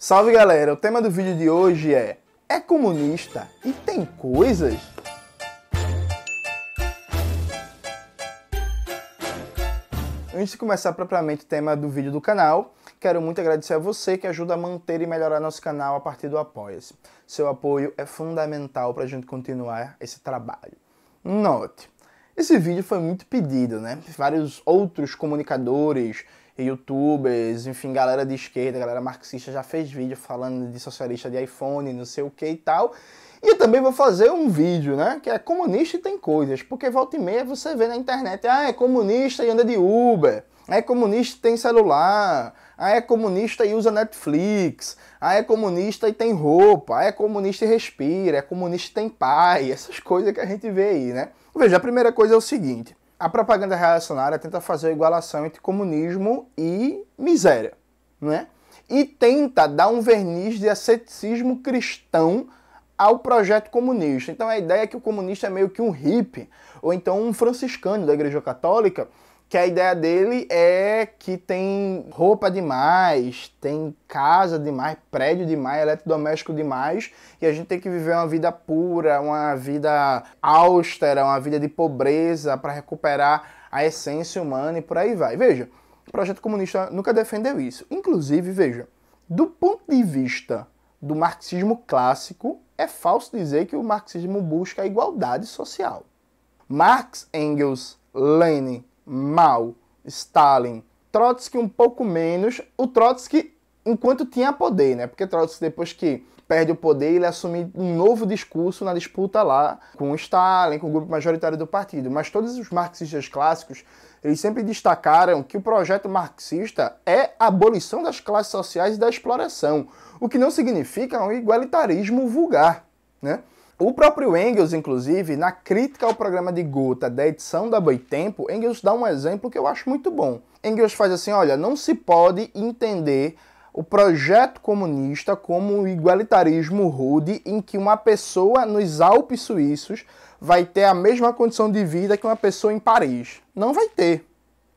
Salve galera, o tema do vídeo de hoje é comunista e tem coisas? Antes de começar propriamente o tema do vídeo do canal, quero muito agradecer a você que ajuda a manter e melhorar nosso canal a partir do Apoia-se. Seu apoio é fundamental para a gente continuar esse trabalho. Note, esse vídeo foi muito pedido, né? Vários outros comunicadores, youtubers, enfim, galera de esquerda, galera marxista já fez vídeo falando de socialista de iPhone, não sei o que e tal. E eu também vou fazer um vídeo, né, que é comunista e tem coisas, porque volta e meia você vê na internet, é comunista e anda de Uber, é comunista e tem celular, é comunista e usa Netflix, é comunista e tem roupa, é comunista e respira, é comunista e tem pai, essas coisas que a gente vê aí, né. Veja, a primeira coisa é o seguinte: a propaganda reacionária tenta fazer a igualação entre comunismo e miséria, né? E tenta dar um verniz de asceticismo cristão ao projeto comunista. Então a ideia é que o comunista é meio que um hippie, ou então um franciscano da Igreja Católica, que a ideia dele é que tem roupa demais, tem casa demais, prédio demais, eletrodoméstico demais, e a gente tem que viver uma vida pura, uma vida austera, uma vida de pobreza para recuperar a essência humana e por aí vai. Veja, o projeto comunista nunca defendeu isso. Inclusive, veja, do ponto de vista do marxismo clássico, é falso dizer que o marxismo busca a igualdade social. Marx, Engels, Lenin, Mao, Stalin, Trotsky um pouco menos, o Trotsky enquanto tinha poder, né? Porque Trotsky, depois que perde o poder, ele assume um novo discurso na disputa lá com o Stalin, com o grupo majoritário do partido. Mas todos os marxistas clássicos, eles sempre destacaram que o projeto marxista é a abolição das classes sociais e da exploração, o que não significa um igualitarismo vulgar, né? O próprio Engels, inclusive, na crítica ao programa de Gotha da edição da Boitempo, Engels dá um exemplo que eu acho muito bom. Engels faz assim, olha, não se pode entender o projeto comunista como um igualitarismo rude em que uma pessoa nos Alpes suíços vai ter a mesma condição de vida que uma pessoa em Paris. Não vai ter.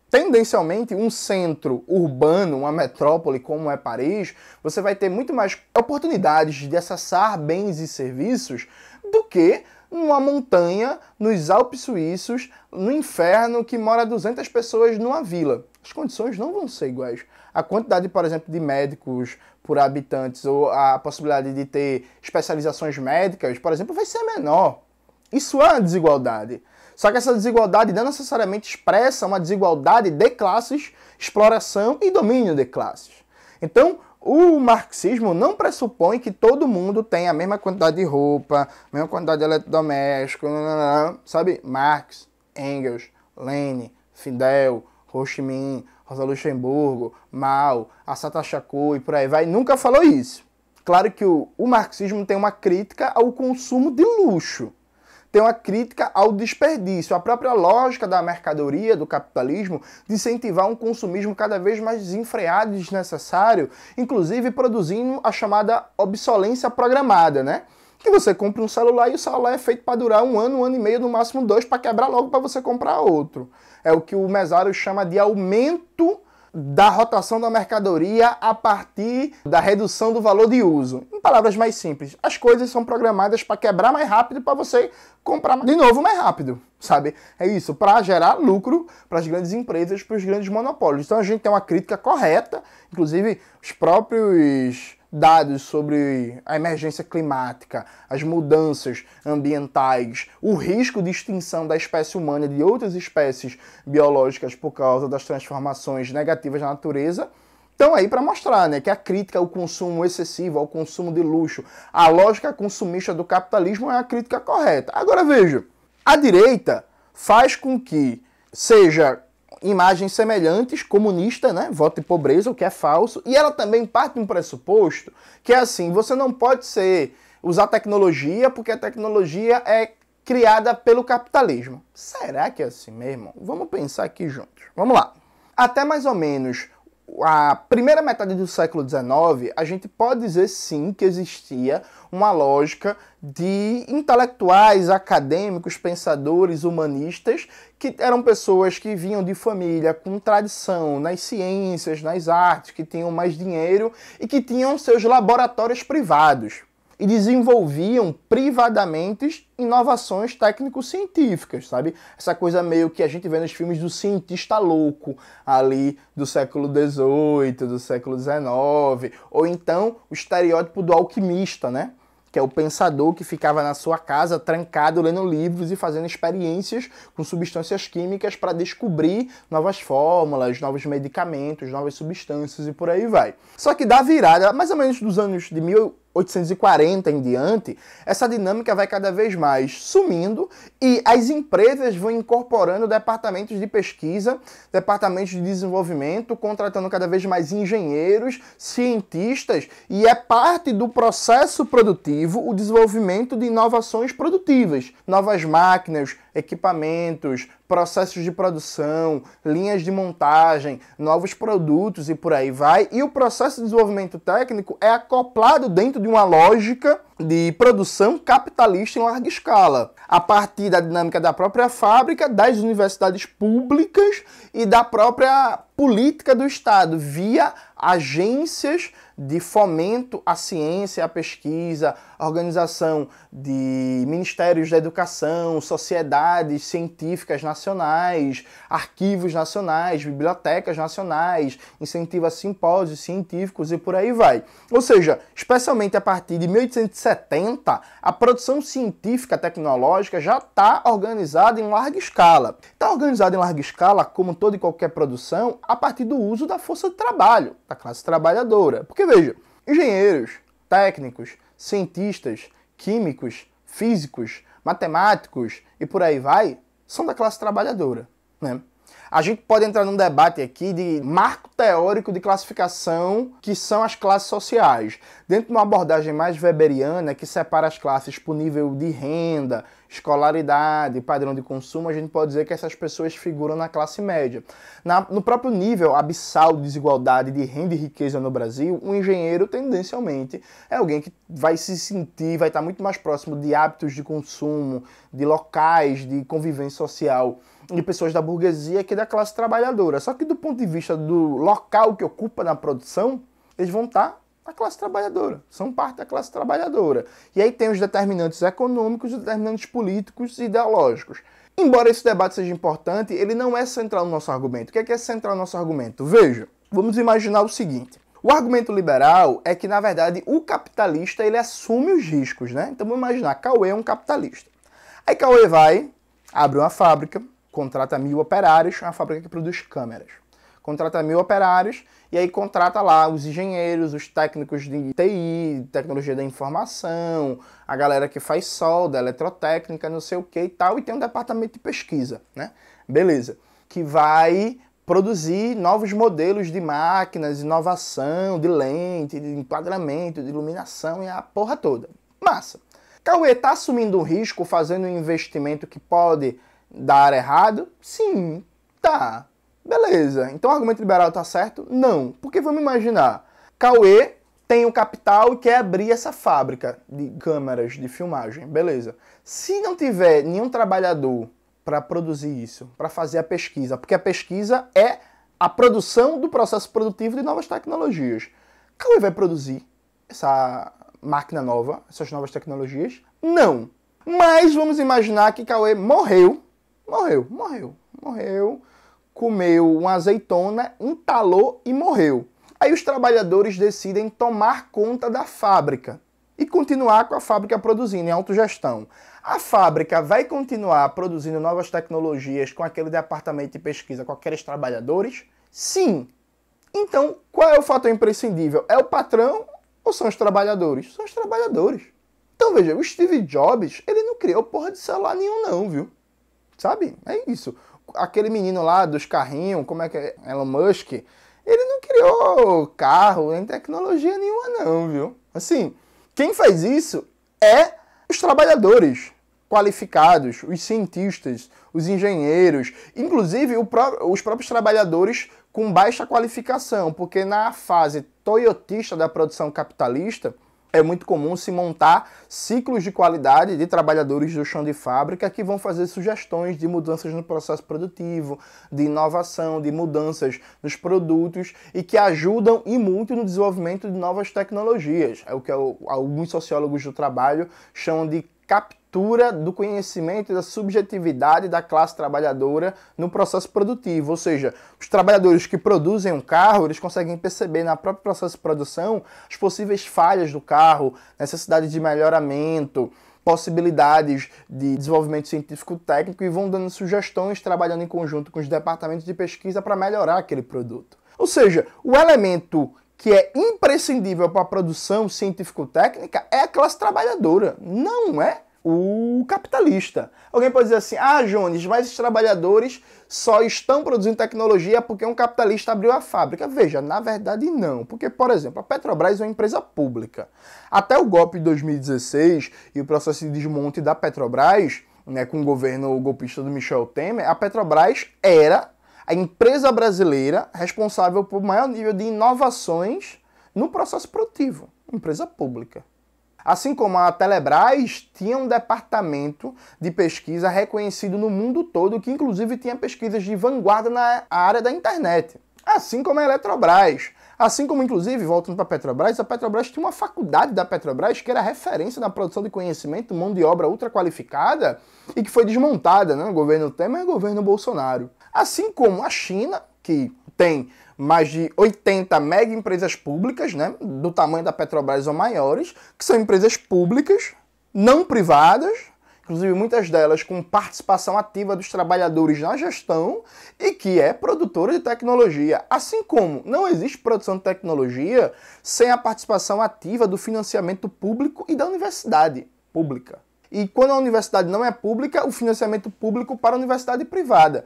Tendencialmente, um centro urbano, uma metrópole como é Paris, você vai ter muito mais oportunidades de acessar bens e serviços do que numa montanha, nos Alpes suíços, no inferno, que mora 200 pessoas numa vila. As condições não vão ser iguais. A quantidade, por exemplo, de médicos por habitantes ou a possibilidade de ter especializações médicas, por exemplo, vai ser menor. Isso é uma desigualdade. Só que essa desigualdade não necessariamente expressa uma desigualdade de classes, exploração e domínio de classes. Então, o marxismo não pressupõe que todo mundo tenha a mesma quantidade de roupa, a mesma quantidade de eletrodoméstico, sabe? Marx, Engels, Lenin, Fidel, Ho Chi Minh, Rosa Luxemburgo, Mao, Assata Shakur e por aí vai, nunca falou isso. Claro que o marxismo tem uma crítica ao consumo de luxo. Tem uma crítica ao desperdício, a própria lógica da mercadoria, do capitalismo, de incentivar um consumismo cada vez mais desenfreado e desnecessário, inclusive produzindo a chamada obsolência programada, né? Que você compra um celular e o celular é feito para durar um ano e meio, no máximo 2, para quebrar logo para você comprar outro. É o que o Mesário chama de aumento da rotação da mercadoria a partir da redução do valor de uso. Em palavras mais simples, as coisas são programadas para quebrar mais rápido para você comprar de novo mais rápido, sabe? É isso, para gerar lucro para as grandes empresas, para os grandes monopólios. Então a gente tem uma crítica correta, inclusive os próprios dados sobre a emergência climática, as mudanças ambientais, o risco de extinção da espécie humana e de outras espécies biológicas por causa das transformações negativas na natureza, estão aí para mostrar, né, que a crítica ao consumo excessivo, ao consumo de luxo, a lógica consumista do capitalismo é a crítica correta. Agora veja, a direita faz com que seja imagens semelhantes, comunista, né? Voto de pobreza, o que é falso. E ela também parte de um pressuposto que é assim, você não pode usar tecnologia porque a tecnologia é criada pelo capitalismo. Será que é assim mesmo? Vamos pensar aqui juntos. Vamos lá. Até mais ou menos a primeira metade do século XIX, a gente pode dizer sim que existia uma lógica de intelectuais, acadêmicos, pensadores, humanistas, que eram pessoas que vinham de família com tradição nas ciências, nas artes, que tinham mais dinheiro e que tinham seus laboratórios privados e desenvolviam privadamente inovações técnico-científicas, sabe? Essa coisa meio que a gente vê nos filmes do cientista louco ali do século XVIII, do século XIX, ou então o estereótipo do alquimista, né? Que é o pensador que ficava na sua casa trancado lendo livros e fazendo experiências com substâncias químicas para descobrir novas fórmulas, novos medicamentos, novas substâncias e por aí vai. Só que da virada, mais ou menos dos anos de 1840 em diante, essa dinâmica vai cada vez mais sumindo e as empresas vão incorporando departamentos de pesquisa, departamentos de desenvolvimento, contratando cada vez mais engenheiros, cientistas, e é parte do processo produtivo o desenvolvimento de inovações produtivas, novas máquinas, equipamentos, processos de produção, linhas de montagem, novos produtos e por aí vai. E o processo de desenvolvimento técnico é acoplado dentro de uma lógica de produção capitalista em larga escala, a partir da dinâmica da própria fábrica, das universidades públicas e da própria política do Estado, via agências de fomento à ciência, à pesquisa, organização de ministérios da educação, sociedades científicas nacionais, arquivos nacionais, bibliotecas nacionais, incentiva simpósios científicos e por aí vai. Ou seja, especialmente a partir de 1870, a produção científica tecnológica já está organizada em larga escala. Está organizada em larga escala, como toda e qualquer produção, a partir do uso da força de trabalho, da classe trabalhadora. Porque veja, engenheiros, técnicos, cientistas, químicos, físicos, matemáticos e por aí vai, são da classe trabalhadora, né? A gente pode entrar num debate aqui de marco teórico de classificação, que são as classes sociais. Dentro de uma abordagem mais weberiana, que separa as classes por nível de renda, escolaridade, padrão de consumo, a gente pode dizer que essas pessoas figuram na classe média. No próprio nível abissal de desigualdade de renda e riqueza no Brasil, um engenheiro, tendencialmente, é alguém que vai se sentir, vai estar muito mais próximo de hábitos de consumo, de locais de convivência social, de pessoas da burguesia que da classe trabalhadora. Só que do ponto de vista do local que ocupa na produção, eles vão estar na classe trabalhadora, são parte da classe trabalhadora. E aí tem os determinantes econômicos, os determinantes políticos e ideológicos. Embora esse debate seja importante, ele não é central no nosso argumento. O que é central no nosso argumento? Veja, vamos imaginar o seguinte. O argumento liberal é que, na verdade, o capitalista ele assume os riscos, né? Então vamos imaginar, Cauê é um capitalista. Aí Cauê vai, abre uma fábrica, contrata 1000 operários, uma fábrica que produz câmeras. Contrata 1000 operários e aí contrata lá os engenheiros, os técnicos de TI, tecnologia da informação, a galera que faz solda, eletrotécnica, não sei o que e tal, e tem um departamento de pesquisa, né? Beleza. Que vai produzir novos modelos de máquinas, inovação, de lente, de enquadramento, de iluminação e a porra toda. Massa. Cauê tá assumindo um risco, fazendo um investimento que pode dar errado? Sim, tá. Beleza. Então o argumento liberal tá certo? Não. Porque vamos imaginar, Cauê tem o capital e quer abrir essa fábrica de câmeras de filmagem. Beleza. Se não tiver nenhum trabalhador para produzir isso, para fazer a pesquisa, porque a pesquisa é a produção do processo produtivo de novas tecnologias, Cauê vai produzir essa máquina nova, essas novas tecnologias? Não. Mas vamos imaginar que Cauê morreu, comeu uma azeitona, entalou e morreu. Aí os trabalhadores decidem tomar conta da fábrica e continuar com a fábrica produzindo em autogestão. A fábrica vai continuar produzindo novas tecnologias com aquele departamento de pesquisa, com aqueles trabalhadores? Sim. Então, qual é o fator imprescindível? É o patrão ou são os trabalhadores? São os trabalhadores. Então veja, o Steve Jobs, ele não criou porra de celular nenhum não, viu? Sabe? É isso. Aquele menino lá dos carrinhos, como é que é? Elon Musk, ele não criou carro, nem tecnologia nenhuma não, viu? Assim, quem faz isso é os trabalhadores qualificados, os cientistas, os engenheiros, inclusive os próprios trabalhadores com baixa qualificação, porque na fase toyotista da produção capitalista, é muito comum se montar ciclos de qualidade de trabalhadores do chão de fábrica que vão fazer sugestões de mudanças no processo produtivo, de inovação, de mudanças nos produtos e que ajudam e muito no desenvolvimento de novas tecnologias. É o que alguns sociólogos do trabalho chamam de captura do conhecimento e da subjetividade da classe trabalhadora no processo produtivo. Ou seja, os trabalhadores que produzem um carro, eles conseguem perceber no próprio processo de produção as possíveis falhas do carro, necessidade de melhoramento, possibilidades de desenvolvimento científico-técnico e vão dando sugestões, trabalhando em conjunto com os departamentos de pesquisa para melhorar aquele produto. Ou seja, o elemento que é imprescindível para a produção científico-técnica é a classe trabalhadora, não é o capitalista. Alguém pode dizer assim, Jones, mas os trabalhadores só estão produzindo tecnologia porque um capitalista abriu a fábrica. Veja, na verdade não, porque, por exemplo, a Petrobras é uma empresa pública. Até o golpe de 2016 e o processo de desmonte da Petrobras, né, com o governo golpista do Michel Temer, a Petrobras era a empresa brasileira responsável por maior nível de inovações no processo produtivo, empresa pública. Assim como a Telebrás tinha um departamento de pesquisa reconhecido no mundo todo, que inclusive tinha pesquisas de vanguarda na área da internet. Assim como a Eletrobras. Assim como, inclusive, voltando para a Petrobras tinha uma faculdade da Petrobras que era referência na produção de conhecimento, mão de obra ultra qualificada e que foi desmontada, né, no governo Temer e no governo Bolsonaro. Assim como a China, que tem mais de 80 mega empresas públicas, né, do tamanho da Petrobras ou maiores, que são empresas públicas, não privadas, inclusive muitas delas com participação ativa dos trabalhadores na gestão e que é produtora de tecnologia. Assim como não existe produção de tecnologia sem a participação ativa do financiamento público e da universidade pública. E quando a universidade não é pública, o financiamento público para a universidade privada.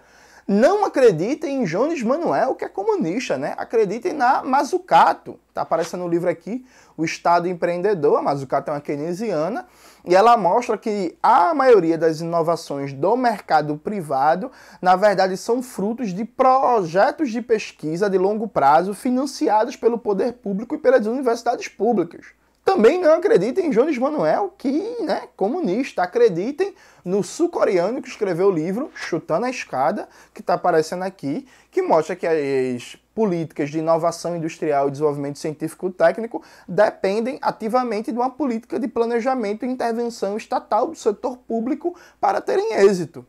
Não acreditem em Jones Manuel, que é comunista, né? Acreditem na Mazzucato. Tá aparecendo no livro aqui, O Estado Empreendedor. A Mazzucato é uma keynesiana e ela mostra que a maioria das inovações do mercado privado, na verdade, são frutos de projetos de pesquisa de longo prazo financiados pelo poder público e pelas universidades públicas. Também não acreditem em Jones Manuel, que é comunista. Acreditem no sul-coreano que escreveu o livro Chutando a Escada, que está aparecendo aqui, que mostra que as políticas de inovação industrial e desenvolvimento científico-técnico dependem ativamente de uma política de planejamento e intervenção estatal do setor público para terem êxito.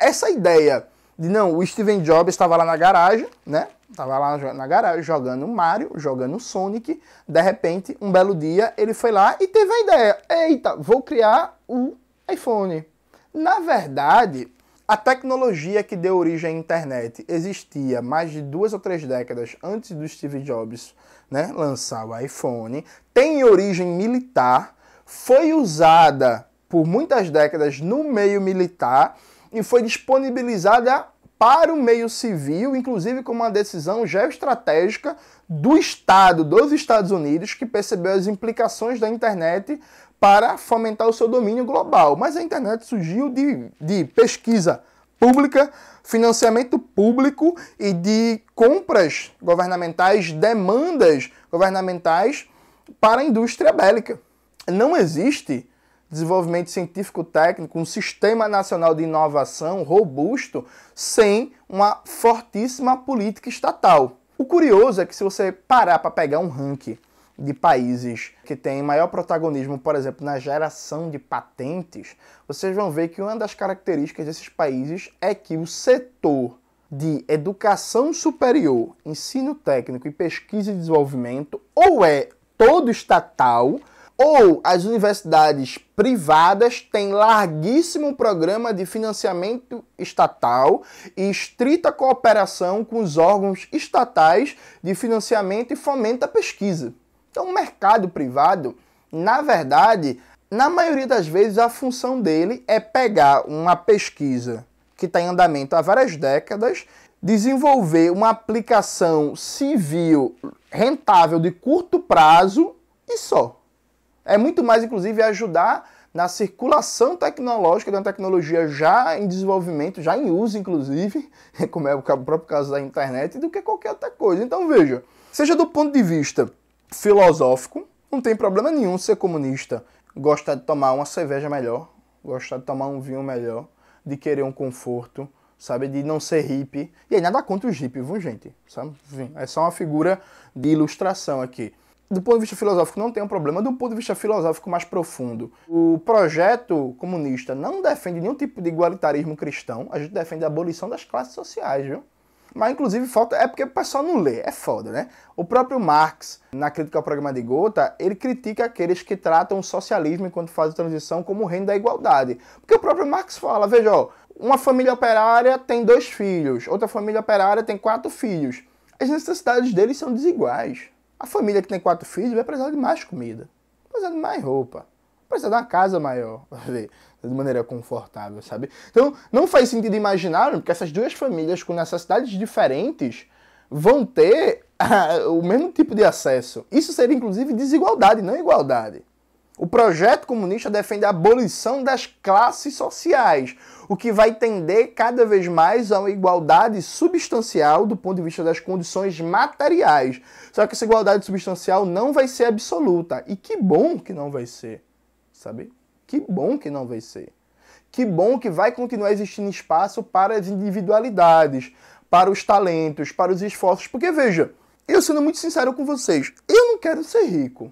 Essa ideia de não, o Steve Jobs estava lá na garagem, né? Estava lá na garagem jogando Mario, jogando Sonic. De repente, um belo dia, ele foi lá e teve a ideia. Eita, vou criar o iPhone. Na verdade, a tecnologia que deu origem à internet existia mais de 2 ou 3 décadas antes do Steve Jobs, né, lançar o iPhone. Tem origem militar, foi usada por muitas décadas no meio militar e foi disponibilizada para o meio civil, inclusive com uma decisão geoestratégica do Estado dos Estados Unidos, que percebeu as implicações da internet para fomentar o seu domínio global. Mas a internet surgiu de pesquisa pública, financiamento público e de compras governamentais, demandas governamentais para a indústria bélica. Não existe desenvolvimento científico-técnico, um sistema nacional de inovação robusto sem uma fortíssima política estatal. O curioso é que se você parar para pegar um ranking de países que têm maior protagonismo, por exemplo, na geração de patentes, vocês vão ver que uma das características desses países é que o setor de educação superior, ensino técnico e pesquisa e desenvolvimento ou é todo estatal, ou as universidades privadas têm larguíssimo programa de financiamento estatal e estrita cooperação com os órgãos estatais de financiamento e fomento à pesquisa. Então, o mercado privado, na verdade, na maioria das vezes, a função dele é pegar uma pesquisa que está em andamento há várias décadas, desenvolver uma aplicação civil rentável de curto prazo e só. É muito mais, inclusive, ajudar na circulação tecnológica de uma tecnologia já em desenvolvimento, já em uso, inclusive, como é o próprio caso da internet, do que qualquer outra coisa. Então, veja, seja do ponto de vista filosófico, não tem problema nenhum ser comunista, gostar de tomar uma cerveja melhor, gostar de tomar um vinho melhor, de querer um conforto, sabe, de não ser hippie. E aí, nada contra os hippies, viu, gente? Sabe? Enfim, é só uma figura de ilustração aqui. Do ponto de vista filosófico não tem um problema, do ponto de vista filosófico mais profundo. O projeto comunista não defende nenhum tipo de igualitarismo cristão, a gente defende a abolição das classes sociais, viu? Mas, inclusive, falta... É porque o pessoal não lê, é foda, né? O próprio Marx, na crítica ao programa de Gotha, ele critica aqueles que tratam o socialismo enquanto fase de transição como o reino da igualdade. Porque o próprio Marx fala, veja, ó, uma família operária tem 2 filhos, outra família operária tem 4 filhos. As necessidades deles são desiguais. A família que tem 4 filhos vai precisar de mais comida, vai precisar de mais roupa, vai precisar de uma casa maior, de maneira confortável, sabe? Então, não faz sentido imaginar que essas 2 famílias com necessidades diferentes vão ter o mesmo tipo de acesso. Isso seria, inclusive, desigualdade, não igualdade. O projeto comunista defende a abolição das classes sociais, o que vai tender cada vez mais a uma igualdade substancial do ponto de vista das condições materiais. Só que essa igualdade substancial não vai ser absoluta. E que bom que não vai ser, sabe? Que bom que não vai ser. Que bom que vai continuar existindo espaço para as individualidades, para os talentos, para os esforços. Porque, veja, eu sendo muito sincero com vocês, eu não quero ser rico.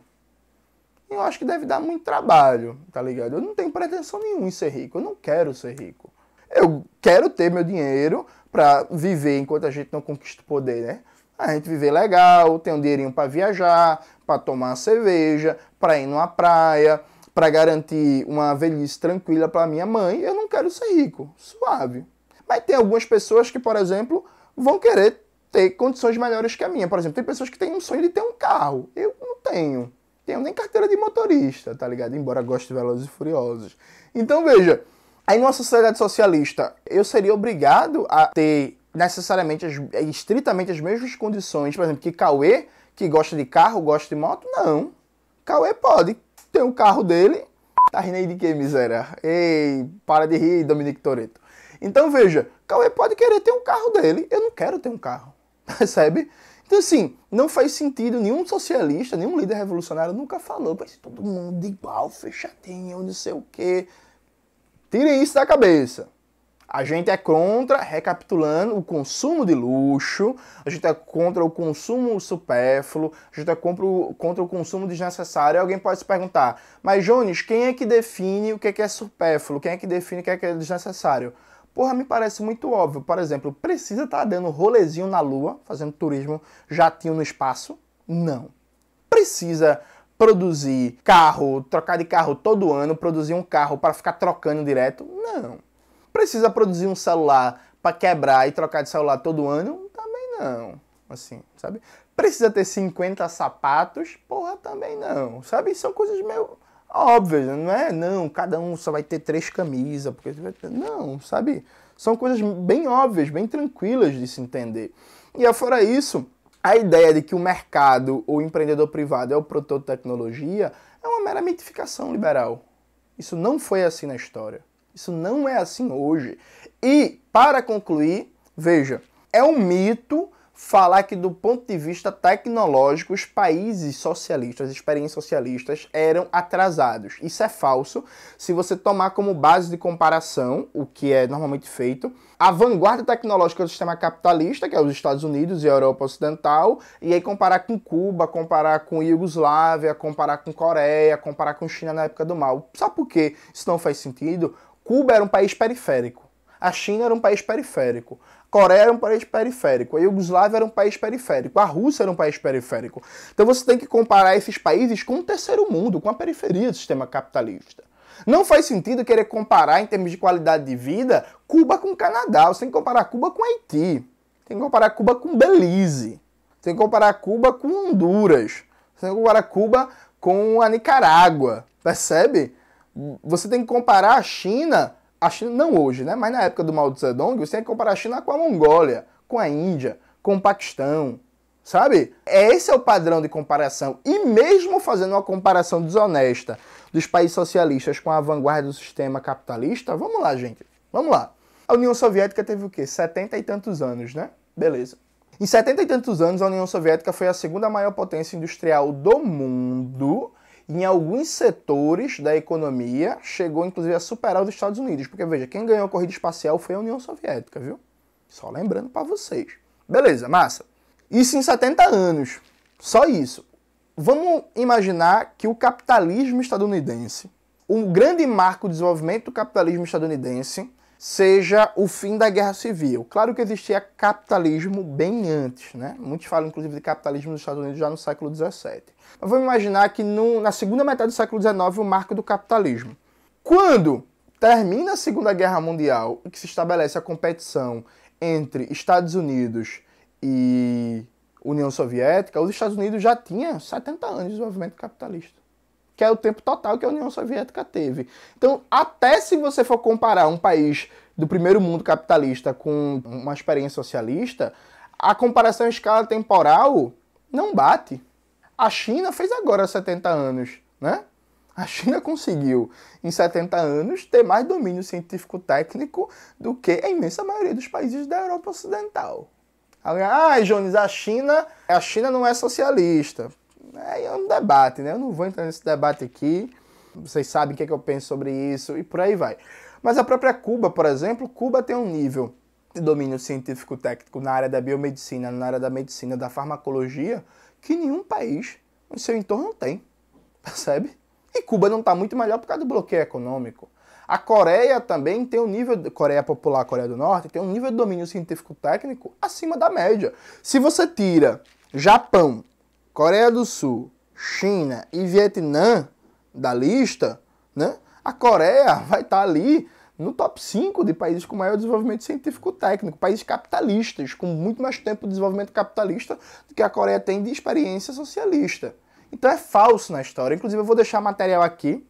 Eu acho que deve dar muito trabalho, tá ligado? Eu não tenho pretensão nenhuma em ser rico, eu não quero ser rico. Eu quero ter meu dinheiro pra viver enquanto a gente não conquista o poder, né? A gente viver legal, ter um dinheirinho pra viajar, pra tomar uma cerveja, pra ir numa praia, pra garantir uma velhice tranquila pra minha mãe. Eu não quero ser rico, suave. Mas tem algumas pessoas que, por exemplo, vão querer ter condições melhores que a minha. Por exemplo, tem pessoas que têm um sonho de ter um carro. Eu não tenho. Tenho nem carteira de motorista, tá ligado? Embora goste de Velozes e Furiosos. Então, veja, aí numa sociedade socialista, eu seria obrigado a ter necessariamente, estritamente as mesmas condições, por exemplo, que Cauê, que gosta de carro, gosta de moto? Não. Cauê pode ter o carro dele. Tá rindo aí de quê, miséria? Ei, para de rir, Dominique Toretto. Então, veja, Cauê pode querer ter um carro dele. Eu não quero ter um carro, percebe? Então, assim, não faz sentido, nenhum socialista, nenhum líder revolucionário nunca falou, vai ser todo mundo igual, fechadinho, não sei o quê. Tirem isso da cabeça. A gente é contra, recapitulando, o consumo de luxo, a gente é contra o consumo supérfluo, a gente é contra o consumo desnecessário. Alguém pode se perguntar, mas Jones, quem é que define o que é supérfluo? Quem é que define o que é desnecessário? Porra, me parece muito óbvio. Por exemplo, precisa estar dando rolezinho na Lua, fazendo turismo, jatinho no espaço? Não. Precisa produzir carro, trocar de carro todo ano, produzir um carro para ficar trocando direto? Não. Precisa produzir um celular para quebrar e trocar de celular todo ano? Também não. Assim, sabe? Precisa ter 50 sapatos? Porra, também não. Sabe? São coisas meio óbvias, não é? Não, cada um só vai ter 3 camisas. Porque... Não, sabe? São coisas bem óbvias, bem tranquilas de se entender. E fora isso, a ideia de que o mercado ou o empreendedor privado é o produtor de tecnologia é uma mera mitificação liberal. Isso não foi assim na história. Isso não é assim hoje. E, para concluir, veja, é um mito falar que do ponto de vista tecnológico os países socialistas, as experiências socialistas eram atrasados. Isso é falso. Se você tomar como base de comparação, o que é normalmente feito, a vanguarda tecnológica do sistema capitalista, que é os Estados Unidos e a Europa Ocidental, e aí comparar com Cuba, comparar com Iugoslávia, comparar com Coreia, comparar com China na época do mal. Sabe por que isso não faz sentido? Cuba era um país periférico. A China era um país periférico. A Coreia era um país periférico. A Iugoslávia era um país periférico. A Rússia era um país periférico. Então você tem que comparar esses países com o terceiro mundo, com a periferia do sistema capitalista. Não faz sentido querer comparar, em termos de qualidade de vida, Cuba com o Canadá. Você tem que comparar Cuba com Haiti. Tem que comparar Cuba com Belize. Tem que comparar Cuba com Honduras. Você tem que comparar Cuba com a Nicarágua. Percebe? Você tem que comparar a China não hoje, né? Mas na época do Mao Tse-Tung, você tem que comparar a China com a Mongólia, com a Índia, com o Paquistão, Sabe? Esse é o padrão de comparação. E mesmo fazendo uma comparação desonesta dos países socialistas com a vanguarda do sistema capitalista, vamos lá, gente. Vamos lá. A União Soviética teve o quê? 70 e tantos anos, né? Beleza. Em 70 e tantos anos, a União Soviética foi a segunda maior potência industrial do mundo. Em alguns setores da economia, chegou inclusive a superar os Estados Unidos. Porque, veja, quem ganhou a corrida espacial foi a União Soviética, viu? Só lembrando para vocês. Beleza, massa. Isso em 70 anos. Só isso. Vamos imaginar que o capitalismo estadunidense, um grande marco do desenvolvimento do capitalismo estadunidense, seja o fim da Guerra Civil. Claro que existia capitalismo bem antes, né? Muitos falam, inclusive, de capitalismo nos Estados Unidos já no século XVII. Mas vamos imaginar que na segunda metade do século XIX, o marco do capitalismo. Quando termina a Segunda Guerra Mundial e que se estabelece a competição entre Estados Unidos e União Soviética, os Estados Unidos já tinham 70 anos de desenvolvimento capitalista, que é o tempo total que a União Soviética teve. Então, até se você for comparar um país do primeiro mundo capitalista com uma experiência socialista, a comparação em escala temporal não bate. A China fez agora 70 anos, né? A China conseguiu, em 70 anos, ter mais domínio científico-técnico do que a imensa maioria dos países da Europa Ocidental. Ah, Jones, a China não é socialista. É um debate, né? Eu não vou entrar nesse debate aqui. Vocês sabem o que eu penso sobre isso e por aí vai. Mas a própria Cuba, por exemplo, Cuba tem um nível de domínio científico-técnico na área da biomedicina, na área da medicina, da farmacologia, que nenhum país no seu entorno tem. Percebe? E Cuba não está muito melhor por causa do bloqueio econômico. A Coreia também tem um nível, Coreia Popular, Coreia do Norte, tem um nível de domínio científico-técnico acima da média. Se você tira Japão, Coreia do Sul, China e Vietnã da lista, né, a Coreia vai estar ali no top 5 de países com maior desenvolvimento científico-técnico, países capitalistas, com muito mais tempo de desenvolvimento capitalista do que a Coreia tem de experiência socialista. Então é falso na história. Inclusive eu vou deixar material aqui,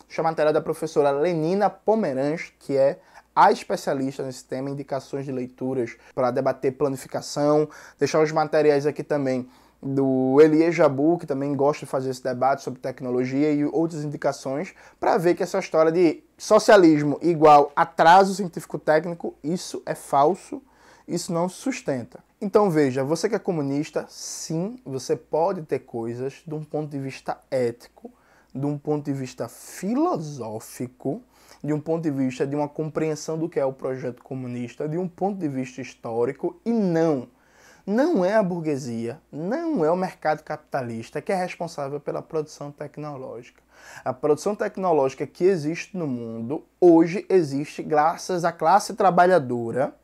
deixar material da professora Lenina Pomeranz, que é a especialista nesse tema, indicações de leituras para debater planificação. Deixar os materiais aqui também do Elie Jabu, que também gosta de fazer esse debate sobre tecnologia e outras indicações, para ver que essa história de socialismo igual atraso científico-técnico, isso é falso, isso não se sustenta. Então veja, você que é comunista, sim, você pode ter coisas de um ponto de vista ético, de um ponto de vista filosófico, de um ponto de vista de uma compreensão do que é o projeto comunista, de um ponto de vista histórico, e não é a burguesia, não é o mercado capitalista que é responsável pela produção tecnológica. A produção tecnológica que existe no mundo, hoje existe graças à classe trabalhadora,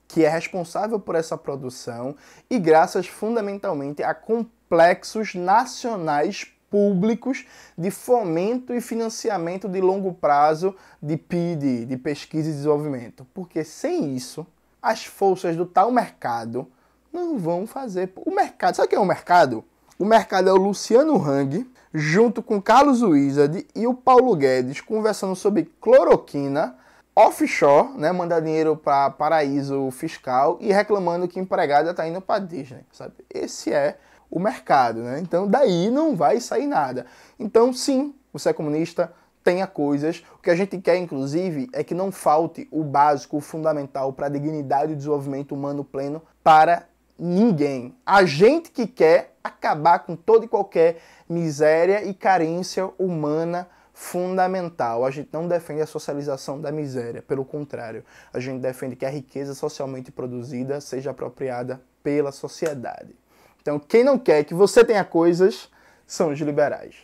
que é responsável por essa produção, e graças fundamentalmente a complexos nacionais públicos de fomento e financiamento de longo prazo de PID, de pesquisa e desenvolvimento. Porque sem isso, as forças do tal mercado não vão fazer. O mercado, sabe o que é o mercado? O mercado é o Luciano Hang, junto com Carlos Wizard e o Paulo Guedes, conversando sobre cloroquina, offshore, né, mandar dinheiro para paraíso fiscal e reclamando que empregada está indo para Disney, sabe? Esse é o mercado, né? Então daí não vai sair nada. Então sim, você é comunista, tenha coisas. O que a gente quer, inclusive, é que não falte o básico, o fundamental para a dignidade e desenvolvimento humano pleno para ninguém. A gente que quer acabar com toda e qualquer miséria e carência humana fundamental. A gente não defende a socialização da miséria, pelo contrário, a gente defende que a riqueza socialmente produzida seja apropriada pela sociedade. Então, quem não quer que você tenha coisas são os liberais.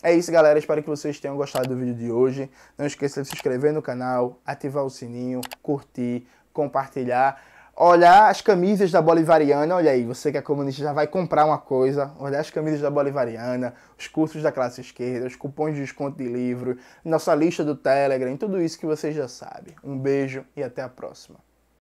É isso, galera. Espero que vocês tenham gostado do vídeo de hoje. Não esqueça de se inscrever no canal, ativar o sininho, curtir, compartilhar. Olhar as camisas da Bolivariana, olha aí, você que é comunista já vai comprar uma coisa, olhar as camisas da Bolivariana, os cursos da classe esquerda, os cupons de desconto de livro, nossa lista do Telegram, tudo isso que você já sabe. Um beijo e até a próxima.